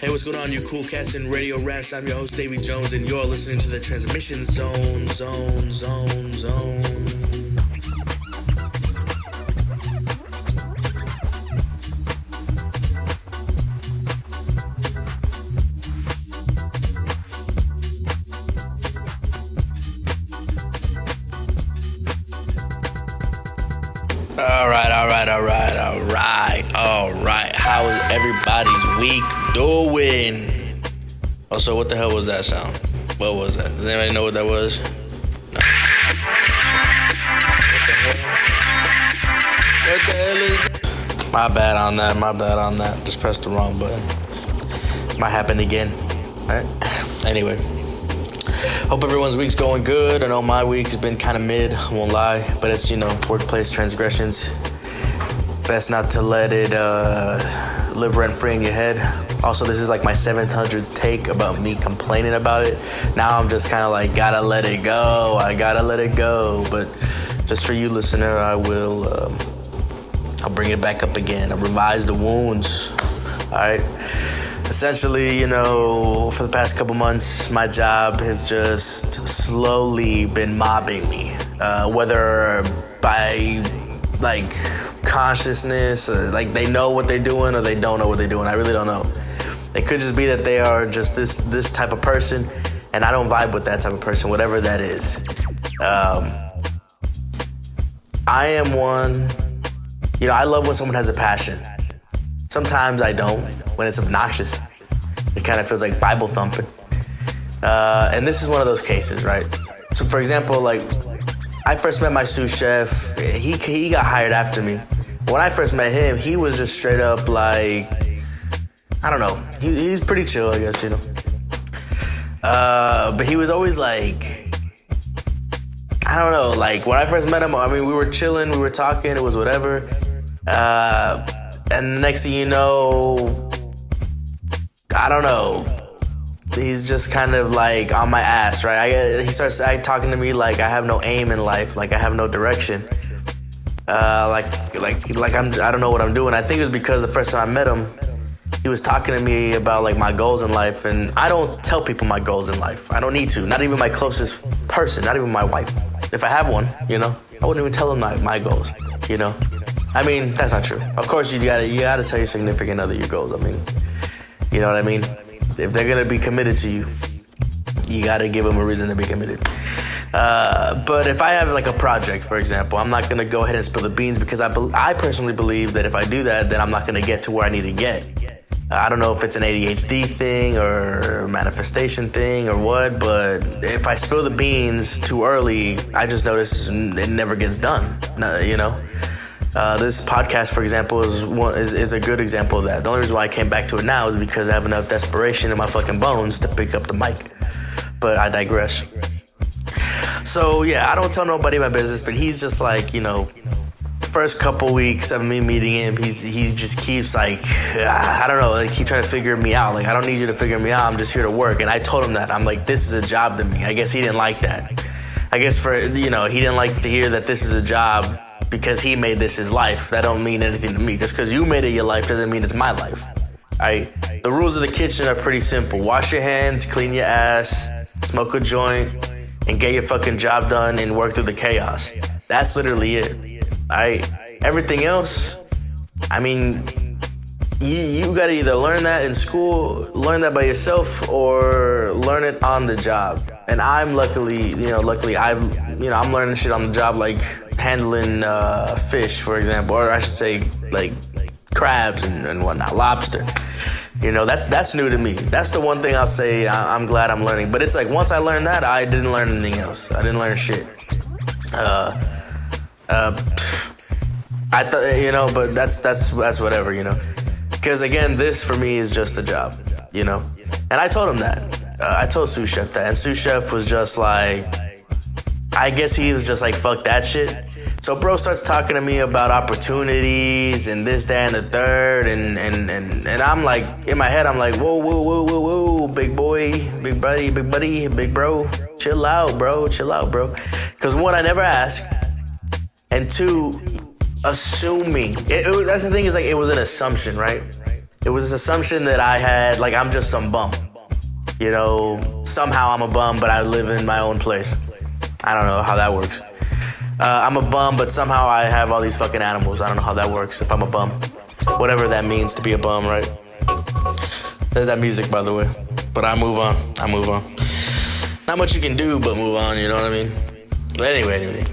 Hey, what's going on, you cool cats and radio rats? I'm your host, Davey Jones, and you're listening to the Transmission Zone. All right. How is everybody's week doing? Also, what the hell was that sound? What was that? Does anybody know what that was? No. What the hell is that? My bad on that. Just pressed the wrong button. Might happen again. Right? Anyway. Hope everyone's week's going good. I know my week has been kind of mid, I won't lie. But it's, workplace transgressions. Best not to let it live rent-free in your head. Also, this is like my 700th take about me complaining about it. Now I'm just kind of like, gotta let it go. But just for you, listener, I'll bring it back up again. I'll revise the wounds. All right. Essentially, for the past couple months, my job has just slowly been mobbing me. Whether by consciousness, they know what they're doing or they don't know what they're doing. I really don't know. It could just be that they are just this type of person, and I don't vibe with that type of person, whatever that is. I am one, I love when someone has a passion. Sometimes I don't, when it's obnoxious. It kind of feels like Bible thumping. And this is one of those cases, right? So for example, I first met my sous chef. He got hired after me. When I first met him, he was just straight up I don't know. He's pretty chill, I guess, But he was always I don't know. When I first met him, we were chilling, we were talking, it was whatever. And the next thing you know, I don't know. He's just kind of on my ass, right? He starts talking to me like I have no aim in life, like I have no direction. I don't know what I'm doing. I think it was because the first time I met him, he was talking to me about my goals in life, and I don't tell people my goals in life. I don't need to. Not even my closest person, not even my wife. If I have one, I wouldn't even tell him my goals, That's not true. Of course, you gotta tell your significant other your goals. You know what I mean? If they're gonna be committed to you, you gotta give them a reason to be committed. But if I have a project, for example, I'm not gonna go ahead and spill the beans because I personally believe that if I do that, then I'm not gonna get to where I need to get. I don't know if it's an ADHD thing or a manifestation thing or what, but if I spill the beans too early, I just notice it never gets done. This podcast, for example, is a good example of that. The only reason why I came back to it now is because I have enough desperation in my fucking bones to pick up the mic. But I digress. So, yeah, I don't tell nobody my business, but he's just the first couple weeks of me meeting him, he just keeps I don't know, keep trying to figure me out. I don't need you to figure me out. I'm just here to work. And I told him that. I'm this is a job to me. I guess he didn't like that. I guess he didn't like to hear that this is a job because he made this his life. That don't mean anything to me. Just because you made it your life doesn't mean it's my life. Right? The rules of the kitchen are pretty simple. Wash your hands, clean your ass, smoke a joint, and get your fucking job done and work through the chaos. That's literally it. Right? Everything else, you gotta either learn that in school, learn that by yourself, or learn it on the job. And I'm luckily I'm learning shit on the job, handling fish, for example, or I should say crabs and whatnot, lobster. That's new to me. That's the one thing I'll say I'm glad I'm learning. But it's once I learned that, I didn't learn anything else. I didn't learn shit. I thought, but that's whatever, because again, this for me is just a job, and I told him that. I told sous chef that, and sous chef was just I guess he was just fuck that shit. So bro starts talking to me about opportunities and this, that, and the third, and I'm in my head, I'm whoa, big boy, big buddy, big bro, chill out, bro. Because one, I never asked, and two, assuming. That's the thing is it was an assumption, right? It was this assumption that I had, like, I'm just some bum. You know, somehow I'm a bum, but I live in my own place. I don't know how that works. I'm a bum, but somehow I have all these fucking animals. I don't know how that works if I'm a bum. Whatever that means to be a bum, right? There's that music, by the way. But I move on. Not much you can do but move on, you know what I mean? But anyway.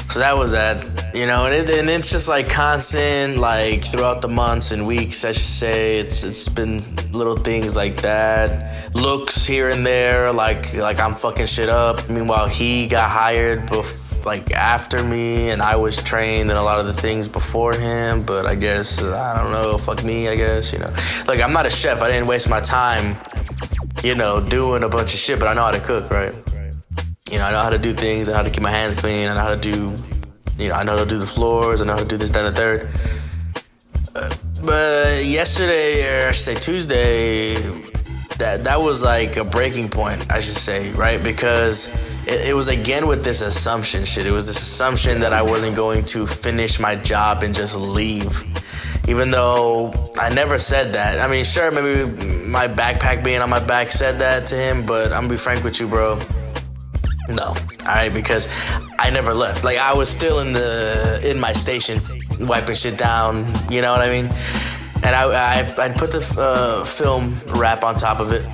So that was that, you know, and it's just like constant, like throughout the months and weeks, I should say. It's been little things like that. Looks here and there, like I'm fucking shit up. Meanwhile, he got hired after me, and I was trained in a lot of the things before him, but I guess, I don't know, fuck me, I guess, you know. Like, I'm not a chef, I didn't waste my time, you know, doing a bunch of shit, but I know how to cook, right? You know, I know how to do things, I know how to keep my hands clean, I know how to do, you know, I know how to do the floors, I know how to do this, that, and the third. But yesterday, or I should say Tuesday, that was like a breaking point, I should say, right? Because it was again with this assumption shit. It was this assumption that I wasn't going to finish my job and just leave. Even though I never said that. I mean, sure, maybe my backpack being on my back said that to him, but I'm gonna be frank with you, bro. No, all right, because I never left. Like, I was still in my station, wiping shit down, you know what I mean? And I put the film wrap on top of it.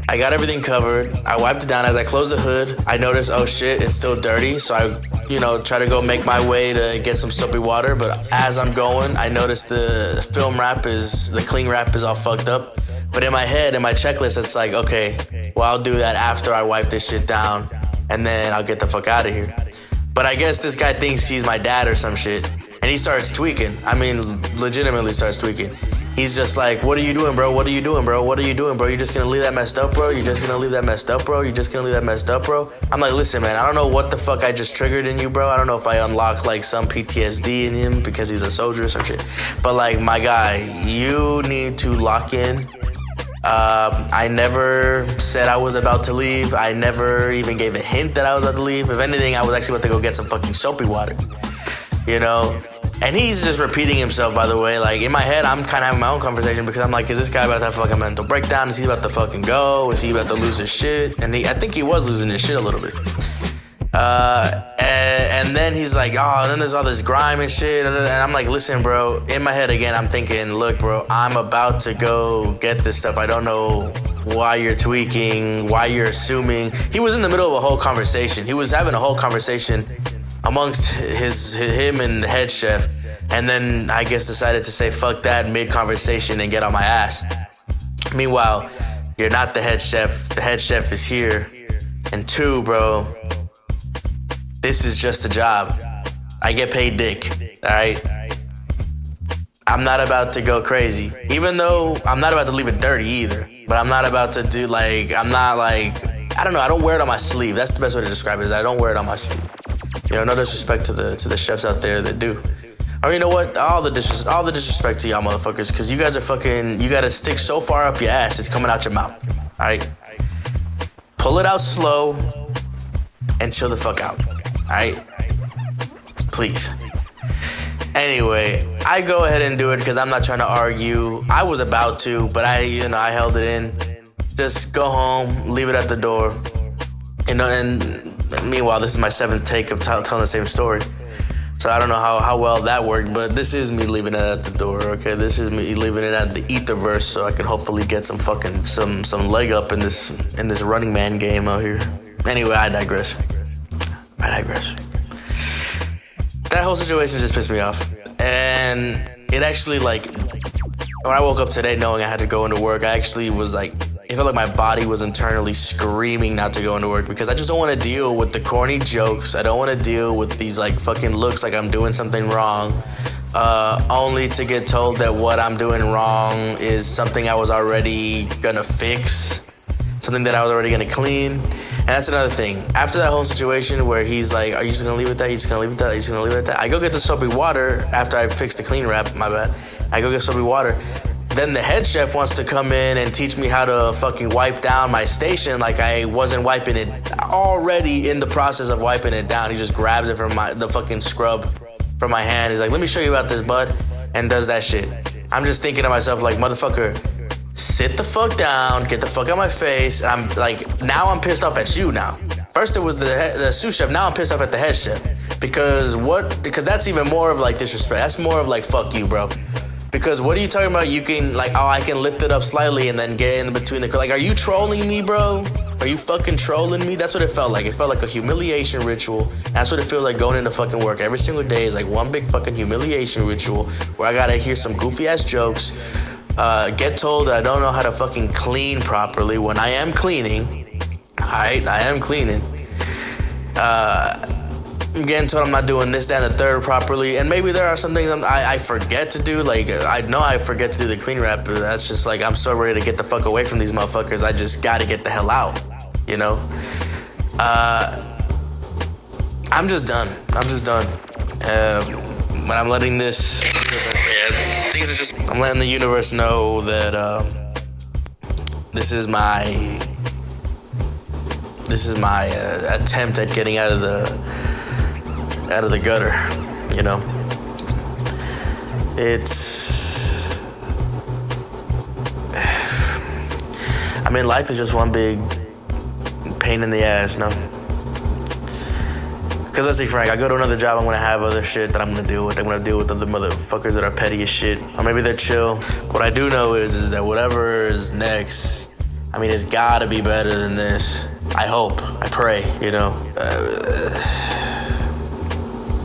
I got everything covered. I wiped it down. As I closed the hood, I noticed, oh shit, it's still dirty. So I, you know, try to go make my way to get some soapy water. But as I'm going, I noticed the cling wrap is all fucked up. But in my head, in my checklist, it's like, okay, well, I'll do that after I wipe this shit down, and then I'll get the fuck out of here. But I guess this guy thinks he's my dad or some shit. And he starts tweaking. I mean, legitimately starts tweaking. He's just like, what are you doing, bro? What are you doing, bro? What are you doing, bro? You just gonna leave that messed up, bro? You just gonna leave that messed up, bro? You just gonna leave that messed up, bro? I'm like, listen, man, I don't know what the fuck I just triggered in you, bro. I don't know if I unlocked like some PTSD in him because he's a soldier or some shit. But like, my guy, you need to lock in. I never said I was about to leave. I never even gave a hint that I was about to leave. If anything, I was actually about to go get some fucking soapy water, you know? And he's just repeating himself, by the way. Like, in my head, I'm kind of having my own conversation because I'm like, is this guy about to have a fucking mental breakdown? Is he about to fucking go? Is he about to lose his shit? And I think he was losing his shit a little bit. And then he's like, oh, and then there's all this grime and shit. And I'm like, listen, bro. In my head, again, I'm thinking, look, bro, I'm about to go get this stuff. I don't know why you're tweaking, why you're assuming. He was in the middle of a whole conversation. He was having a whole conversation amongst him and the head chef, and then I guess decided to say fuck that mid-conversation and get on my ass. Meanwhile, you're not the head chef. The head chef is here. And two, bro, this is just a job. I get paid dick, all right? I'm not about to go crazy. Even though I'm not about to leave it dirty either, but I'm not about to do I'm not like, I don't know, I don't wear it on my sleeve. That's the best way to describe it, is I don't wear it on my sleeve. You know, no disrespect to the chefs out there that do. Or you know what? All the disrespect to y'all motherfuckers, because you guys are fucking, you got to stick so far up your ass, it's coming out your mouth. All right? Pull it out slow and chill the fuck out. All right? Please. Anyway, I go ahead and do it because I'm not trying to argue. I was about to, but I held it in. Just go home, leave it at the door. You know, and meanwhile, this is my 7th take of telling the same story. So I don't know how well that worked, but this is me leaving it at the door, okay? This is me leaving it at the etherverse so I can hopefully get some fucking, some leg up in this Running Man game out here. Anyway, I digress. That whole situation just pissed me off. And it actually, like, when I woke up today knowing I had to go into work, I actually was like, it felt like my body was internally screaming not to go into work because I just don't want to deal with the corny jokes. I don't want to deal with these like fucking looks like I'm doing something wrong, only to get told that what I'm doing wrong is something I was already gonna fix, something that I was already gonna clean. And that's another thing. After that whole situation where he's like, are you just gonna leave it at that? You just gonna leave it at that? You just gonna leave it at that? I go get the soapy water after I fix the clean wrap, my bad. I go get soapy water. Then the head chef wants to come in and teach me how to fucking wipe down my station like I wasn't wiping it, already in the process of wiping it down. He just grabs it from the fucking scrub from my hand. He's like, let me show you about this, bud, and does that shit. I'm just thinking to myself, like, motherfucker, sit the fuck down, get the fuck out of my face. And I'm like, now I'm pissed off at you now. First it was the sous chef, now I'm pissed off at the head chef. Because that's even more of like disrespect. That's more of like, fuck you, bro. Because what are you talking about? You can like, oh, I can lift it up slightly and then get in between the, like, are you trolling me, bro? Are you fucking trolling me? That's what it felt like. It felt like a humiliation ritual. That's what it feels like going into fucking work every single day is like one big fucking humiliation ritual where I gotta hear some goofy ass jokes, get told that I don't know how to fucking clean properly when I am cleaning. Alright, I am cleaning. I'm getting told I'm not doing this, that, and the third properly. And maybe there are some things I forget to do. Like, I know I forget to do the clean wrap, but that's just like, I'm so ready to get the fuck away from these motherfuckers. I just gotta get the hell out, you know? I'm just done. When I'm letting this, things are just, I'm letting the universe know that this is my attempt at getting out of the gutter, you know. I mean, life is just one big pain in the ass, no? Because let's be frank, I go to another job, I'm gonna have other shit that I'm gonna deal with. I'm gonna deal with other motherfuckers that are petty as shit, or maybe they're chill. What I do know is that whatever is next, I mean, it's gotta be better than this. I hope, I pray, you know.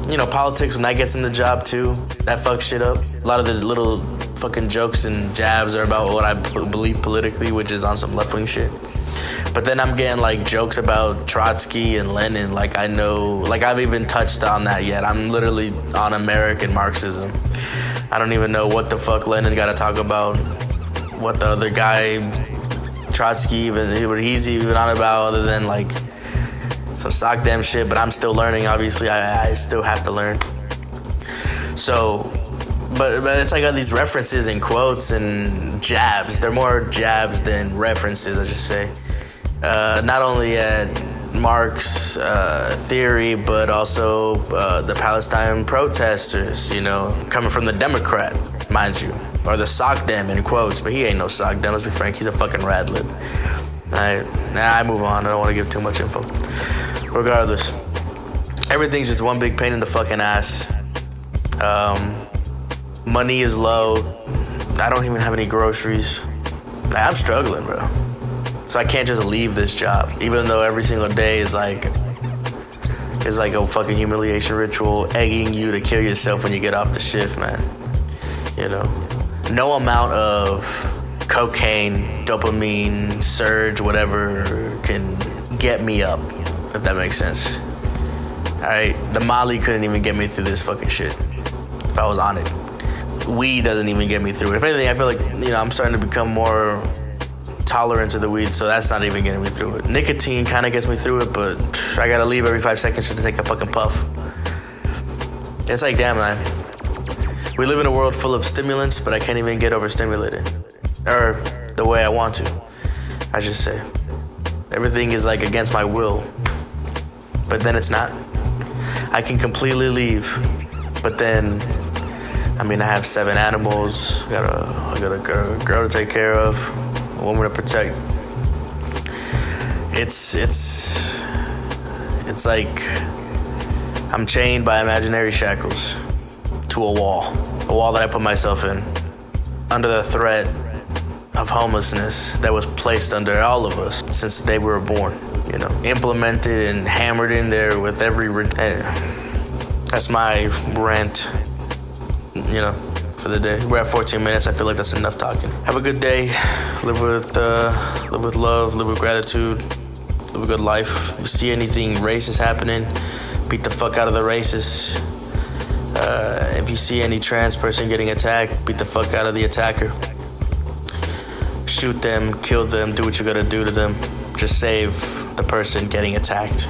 You know, politics, when that gets in the job too, that fucks shit up. A lot of the little fucking jokes and jabs are about what I believe politically, which is on some left-wing shit. But then I'm getting like jokes about Trotsky and Lenin, like I know, like I've even touched on that yet. I'm literally on American Marxism. I don't even know what the fuck Lenin got to talk about, what the other guy, Trotsky, what he's even on about, other than like some sock damn shit, but I'm still learning, obviously. I still have to learn. So, but it's like all these references and quotes and jabs. They're more jabs than references, I just say. Not only at Marx theory, but also the Palestine protesters, you know, coming from the Democrat, mind you. Or the sock dem in quotes, but he ain't no sock dem, let's be frank, he's a fucking rad lib. I move on, I don't want to give too much info. Regardless, everything's just one big pain in the fucking ass. Money is low. I don't even have any groceries. I'm struggling, bro. So I can't just leave this job, even though every single day is like a fucking humiliation ritual, egging you to kill yourself when you get off the shift, man. You know, no amount of cocaine, dopamine, surge, whatever can get me up, if that makes sense. Alright, the Molly couldn't even get me through this fucking shit if I was on it. Weed doesn't even get me through it. If anything, I feel like, you know, I'm starting to become more tolerant to the weed, so that's not even getting me through it. Nicotine kind of gets me through it, but I gotta leave every 5 seconds just to take a fucking puff. It's like, damn, man. We live in a world full of stimulants, but I can't even get overstimulated. Or the way I want to, I just say. Everything is like against my will, but then it's not. I can completely leave, but then, I mean, I have 7 animals. I got a girl to take care of, a woman to protect. It's like I'm chained by imaginary shackles to a wall that I put myself in, under the threat of homelessness that was placed under all of us since the day we were born, you know, implemented and hammered in there with every that's my rant, you know, for the day. We're at 14 minutes. I feel like that's enough talking. Have a good day. Live with love, live with gratitude, live a good life. If you see anything racist happening, beat the fuck out of the racists. If you see any trans person getting attacked, beat the fuck out of the attacker. Shoot them, kill them, do what you gotta do to them. Just save the person getting attacked.